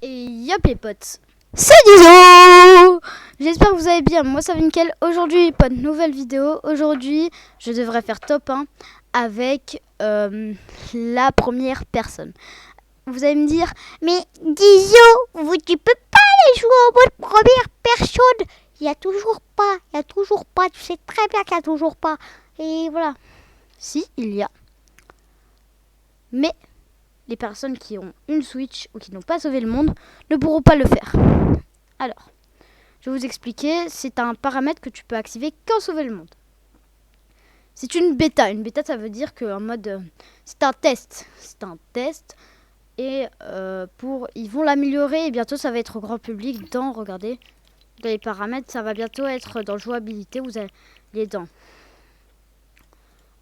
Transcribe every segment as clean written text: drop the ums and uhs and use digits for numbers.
Et yop les potes, c'est Dizo. J'espère que vous allez bien, moi ça va nickel. Aujourd'hui pas de nouvelle vidéo. Aujourd'hui je devrais faire top 1 avec la première personne. Vous allez me dire, mais Dizo, tu peux pas aller jouer en mode première personne. Il y a toujours pas, tu sais très bien qu'il y a toujours pas. Et voilà, si il y a. Mais les personnes qui ont une Switch ou qui n'ont pas sauvé le monde ne pourront pas le faire. Alors, je vais vous expliquer. C'est un paramètre que tu peux activer quand sauver le monde. C'est une bêta. Une bêta, ça veut dire qu'en mode... c'est un test. C'est un test. Et ils vont l'améliorer. Et bientôt, ça va être au grand public dans... Regardez. Dans les paramètres, ça va bientôt être dans jouabilité. Vous allez dans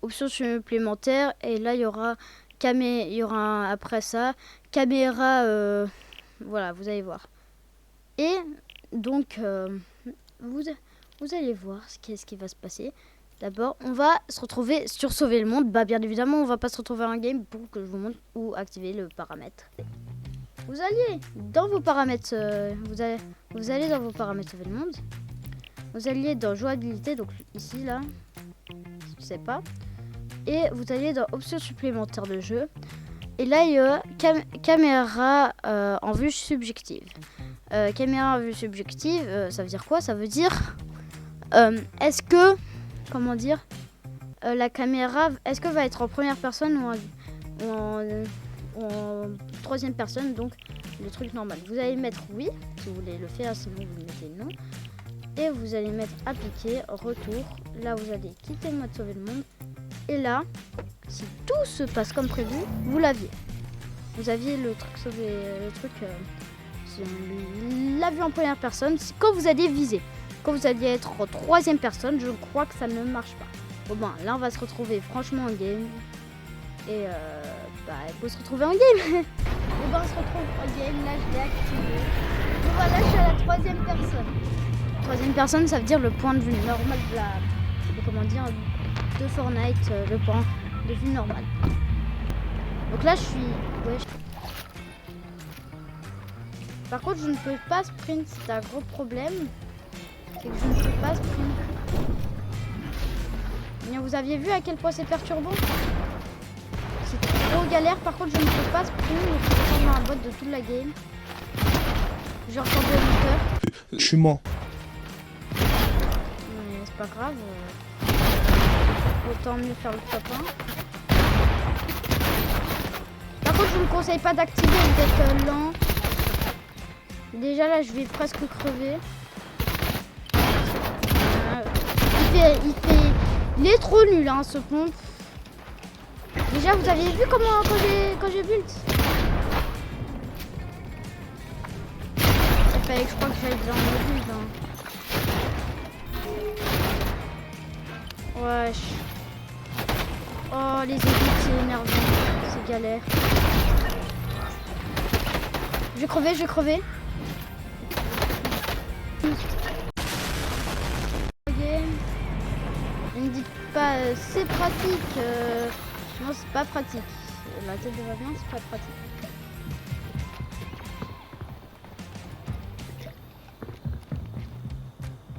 options supplémentaires. Et là, il y aura... il y aura après ça caméra, voilà, vous allez voir. Et donc vous allez voir ce qui va se passer. D'abord on va se retrouver sur sauver le monde. Bah bien évidemment on va pas se retrouver en game pour que je vous montre où activer le paramètre. Vous allez dans vos paramètres, vous allez dans vos paramètres sauver le monde. Vous allez dans jouabilité, donc ici là, si tu sais pas. Et vous allez dans options supplémentaires de jeu. Et là, il y a caméra en vue subjective. Caméra en vue subjective, ça veut dire quoi? Ça veut dire, est-ce que, comment dire, la caméra, est-ce que va être en première personne ou en troisième personne? Donc, le truc normal. Vous allez mettre oui, si vous voulez le faire, sinon vous mettez non. Et vous allez mettre appliquer, retour. Là, vous allez quitter le mode sauver le monde. Et là, si tout se passe comme prévu, vous l'aviez. Vous aviez le truc sauvé, si on l'a vu en première personne, c'est quand vous alliez viser. Quand vous alliez être en troisième personne, je crois que ça ne marche pas. Bon ben, là on va se retrouver franchement en game. Et il faut se retrouver en game. Bon ben, on se retrouve en game, là je l'ai activé. Donc voilà, je suis à la troisième personne. Troisième personne, ça veut dire le point de vue normal de Fortnite, le point de vue normal. Donc là je suis... Ouais. Par contre je ne peux pas sprint, c'est un gros problème. C'est que je ne peux pas sprint. Mais vous aviez vu à quel point c'est perturbant? C'est trop galère, par contre je ne peux pas sprint, donc je vais prendre un bot de toute la game. J'ai entendu le moteur. Je suis mort. Mais c'est pas grave. Autant mieux faire le top 1. Par contre, je ne conseille pas d'activer, vous êtes lent. Déjà là, je vais presque crever. Il est trop nul, hein, ce pompe. Déjà, vous aviez vu comment quand j'ai build. Ça fallait que je crois que j'aille dans le build. Hein. Wesh. Oh, les équipes, c'est énervant. C'est galère. Je vais crever. Ne me dites pas, c'est pratique. Non, c'est pas pratique. La tête de l'avion, c'est pas pratique.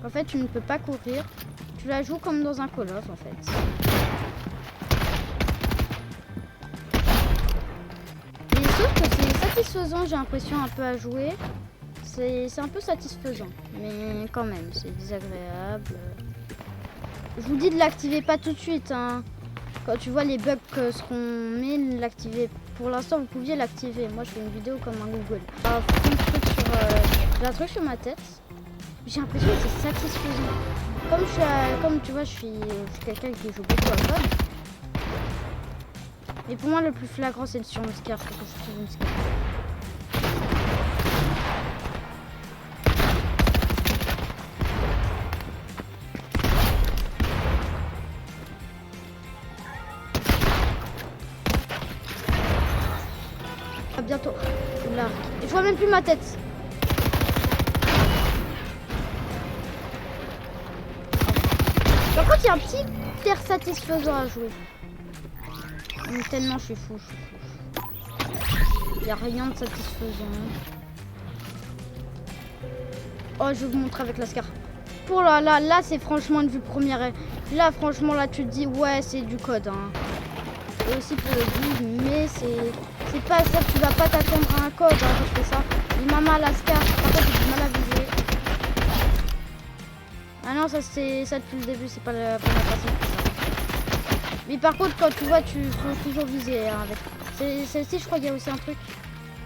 En fait, tu ne peux pas courir. Tu la joues comme dans un Call of, en fait. Sauf que c'est satisfaisant, j'ai l'impression, un peu à jouer. C'est un peu satisfaisant, mais quand même, c'est désagréable. Je vous dis de l'activer pas tout de suite. Hein. Quand tu vois les bugs que seront mis, l'activer. Pour l'instant, vous pouviez l'activer. Moi, je fais une vidéo comme un Google. J'ai un truc sur ma tête. J'ai l'impression que c'est satisfaisant. Comme tu vois, je suis quelqu'un qui joue beaucoup à code. Mais pour moi, le plus flagrant, c'est sur une scarf. Que je trouve une scarf. À bientôt. Là. Et je vois même plus ma tête. Par contre, il y a un petit air satisfaisant à jouer. Mais tellement je suis fou. Il n'y a rien de satisfaisant. Oh, je vais vous montrer avec l'Ascar. Pour là, c'est franchement une vue première. Là, franchement, là, tu te dis, ouais, c'est du code. Hein. Et aussi pour le build, mais c'est pas ça. Tu vas pas t'attendre à un code hein, quand je fais ça. Il m'a mal l'Ascar. Par contre, j'ai du mal à viser. Ah non, ça c'est ça depuis le début, c'est pas la première personne qui fait ça. Mais par contre, quand tu vois, tu faut toujours viser hein, avec. Celle-ci, je crois qu'il y a aussi un truc.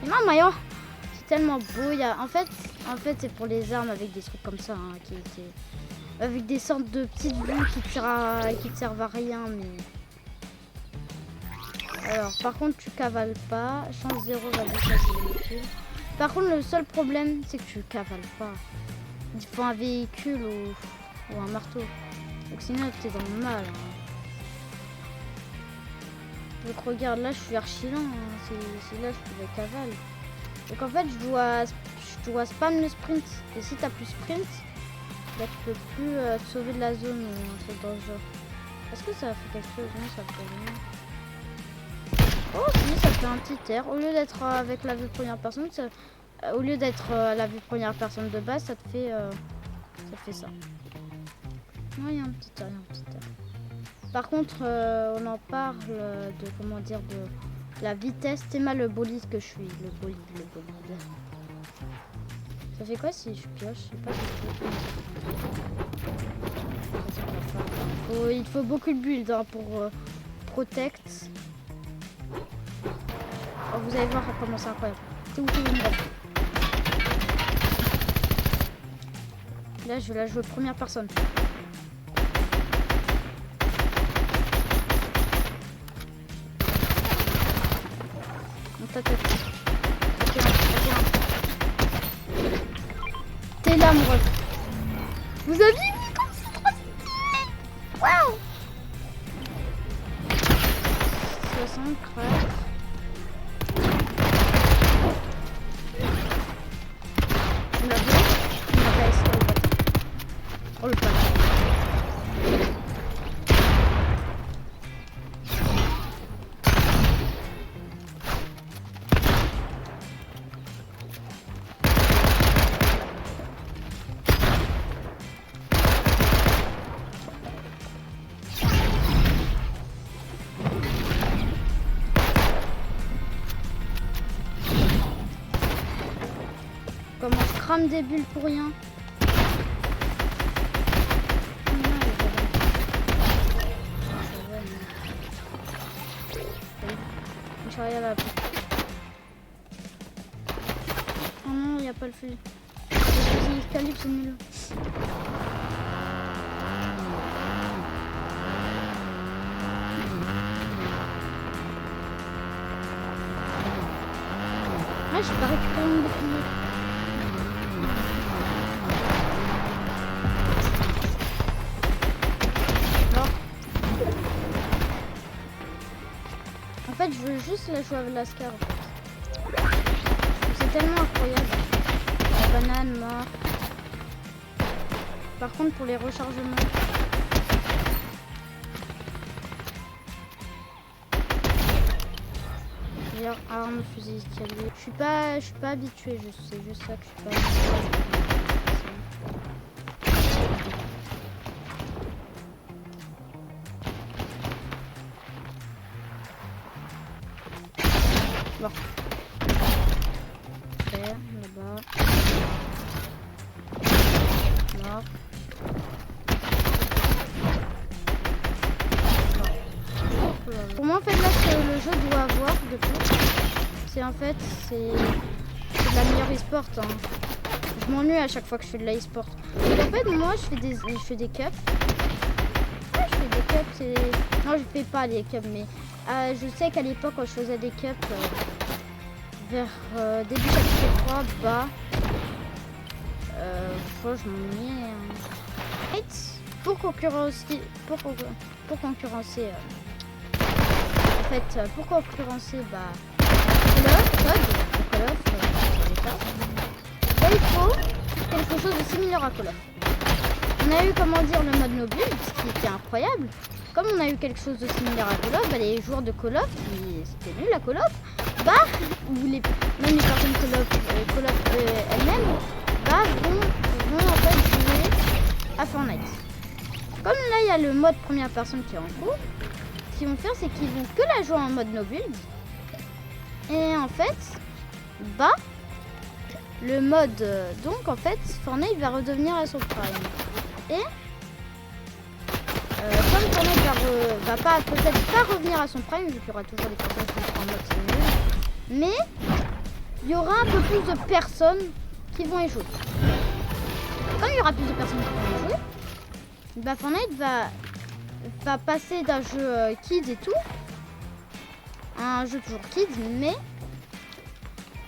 Et non, maillot. C'est tellement beau. Il y a, en fait c'est pour les armes avec des trucs comme ça, hein, avec des sortes de petites vues qui te servent à rien, mais. Alors, par contre, tu cavales pas. Chance 0, va dire ça, c'est véhicule. Par contre, le seul problème, c'est que tu cavales pas. Il faut un véhicule ou un marteau. Donc sinon, t'es dans le mal. Hein. Donc regarde, là, je suis archi lent. Hein. C'est là, je pouvais cavale. Donc en fait, je dois spam le sprint. Et si t'as plus sprint, là, tu peux plus te sauver de la zone ou un truc dans le genre. Est-ce que ça fait quelque chose? Non, ça fait rien. Oh, si, ça fait un petit air. Au lieu d'être avec la vue première personne, au lieu d'être la vue première personne de base, ça te fait ça. Non, il y a un petit air, Par contre, on en parle de comment dire de la vitesse. C'est mal le bolide que je suis, le bolide. Ça fait quoi si je pioche? Je sais pas. Il faut beaucoup de build hein, pour protect. Oh, vous allez voir comment c'est incroyable. C'est où tout le monde. Là, je vais la jouer première personne. On t'attaque. T'es là, mon ref. Vous avez vu comme c'est trop stylé. Waouh. 60 crack. Tu l'as vu? Oh le pack. Comment je crame des bulles pour rien? Oh non, il n'y a pas le fusil. Le fusil calibre, c'est nul. Ah, j'ai pas récupéré mon bouclier. En fait, je veux juste la jouer avec l'Ascar. En fait. C'est tellement incroyable. La banane mort. Par contre, pour les rechargements. D'ailleurs, arme, fusil, escalier. Je suis pas habituée. C'est juste ça que je suis pas habituée. Bon. Là-bas. Mort. Pour moi, en fait, là, ce que le jeu doit avoir de plus, c'est en fait, c'est de la meilleure e-sport. Hein. Je m'ennuie à chaque fois que je fais de la e-sport. Donc, en fait, moi, je fais des cups. Ouais, je fais des cups. Non, je fais pas les cups, mais je sais qu'à l'époque, quand je faisais des cups, vers début chapitre 3, je m'ennuyais. Hein. Pour concurrencer, en fait, pour concurrencer, Call of, il faut quelque chose de similaire à Call of. On a eu, comment dire, le mode mobile, ce qui était incroyable. Comme on a eu quelque chose de similaire à Call of, les joueurs de Call of, c'était nul à Call of, même les personnes Call of elles-mêmes, vont a le mode première personne qui est en cours, ce qu'ils vont faire, c'est qu'ils vont que la jouer en mode no build. Et en fait, bah, le mode, donc en fait, Fortnite va redevenir à son prime. Et comme Fortnite va pas peut-être pas revenir à son prime, vu qu'il y aura toujours des personnes qui seront en mode single, mais il y aura un peu plus de personnes qui vont y jouer. Comme il y aura plus de personnes qui vont y jouer, bah Fortnite va passer d'un jeu kids et tout, à un jeu toujours kids, mais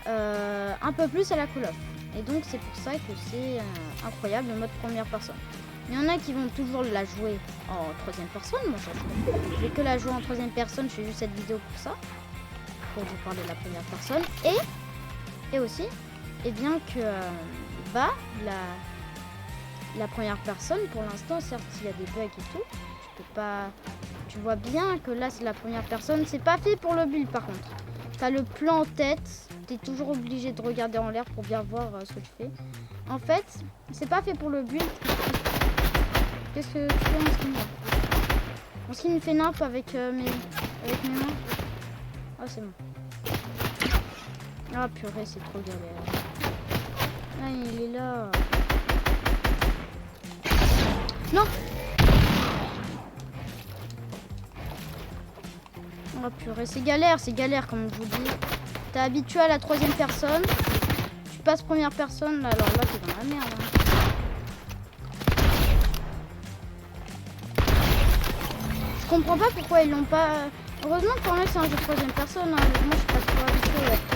un peu plus à la Call of. Et donc c'est pour ça que c'est incroyable le mode première personne. Il y en a qui vont toujours la jouer en troisième personne. Moi je vais que la jouer en troisième personne. Je fais juste cette vidéo pour ça, pour vous parler de la première personne. Et aussi, et bien que bah la première personne, pour l'instant, certes il y a des bugs et tout, tu vois bien que là c'est la première personne. C'est pas fait pour le build par contre. T'as le plan en tête, t'es toujours obligé de regarder en l'air pour bien voir ce que tu fais. En fait, c'est pas fait pour le build. Qu'est-ce que tu fais en skin là? En skin il fait nimp avec mes mains. Ah c'est bon. Ah purée, c'est trop galère. Ah il est là. Non. Oh purée, c'est galère comme je vous dis. T'es habitué à la troisième personne. Tu passes première personne, là, alors là t'es dans la merde. Hein. Je comprends pas pourquoi ils l'ont pas... Heureusement que pour moi c'est un jeu de troisième personne. Hein. Moi je suis pas trop habitué à la FPS.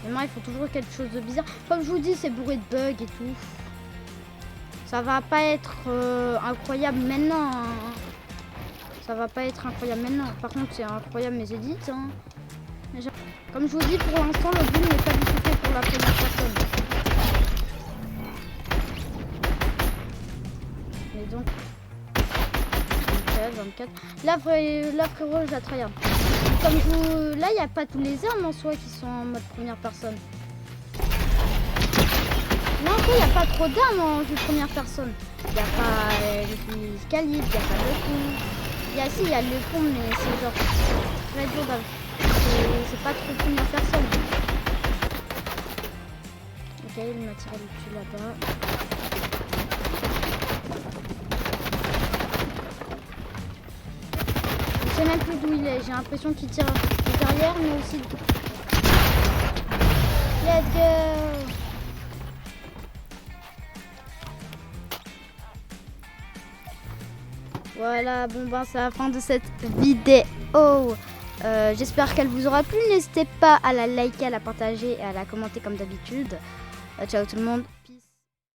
Mais moi il faut toujours quelque chose de bizarre. Comme je vous dis, c'est bourré de bugs et tout. Ça va pas être incroyable maintenant. Hein. Ça va pas être incroyable maintenant. Par contre, c'est incroyable mes édits. Hein. Comme je vous dis, pour l'instant, le build n'est pas du tout fait pour la première personne. Mais donc, 24. Là, frérot, je la tryhard. Comme là, il n'y a pas tous les armes en soi qui sont en mode première personne. Non, il n'y a pas trop d'armes en jeu de première personne. Il n'y a pas les calibres, il n'y a pas le pont. Il y a le pont, mais c'est genre très dur d'avant. C'est pas trop première personne. Ok, il m'a tiré dessus là-bas. Je sais même plus d'où il est. J'ai l'impression qu'il tire derrière, mais aussi. Let's go! Voilà, bon ben c'est la fin de cette vidéo. J'espère qu'elle vous aura plu. N'hésitez pas à la liker, à la partager et à la commenter comme d'habitude. Ciao tout le monde. Peace.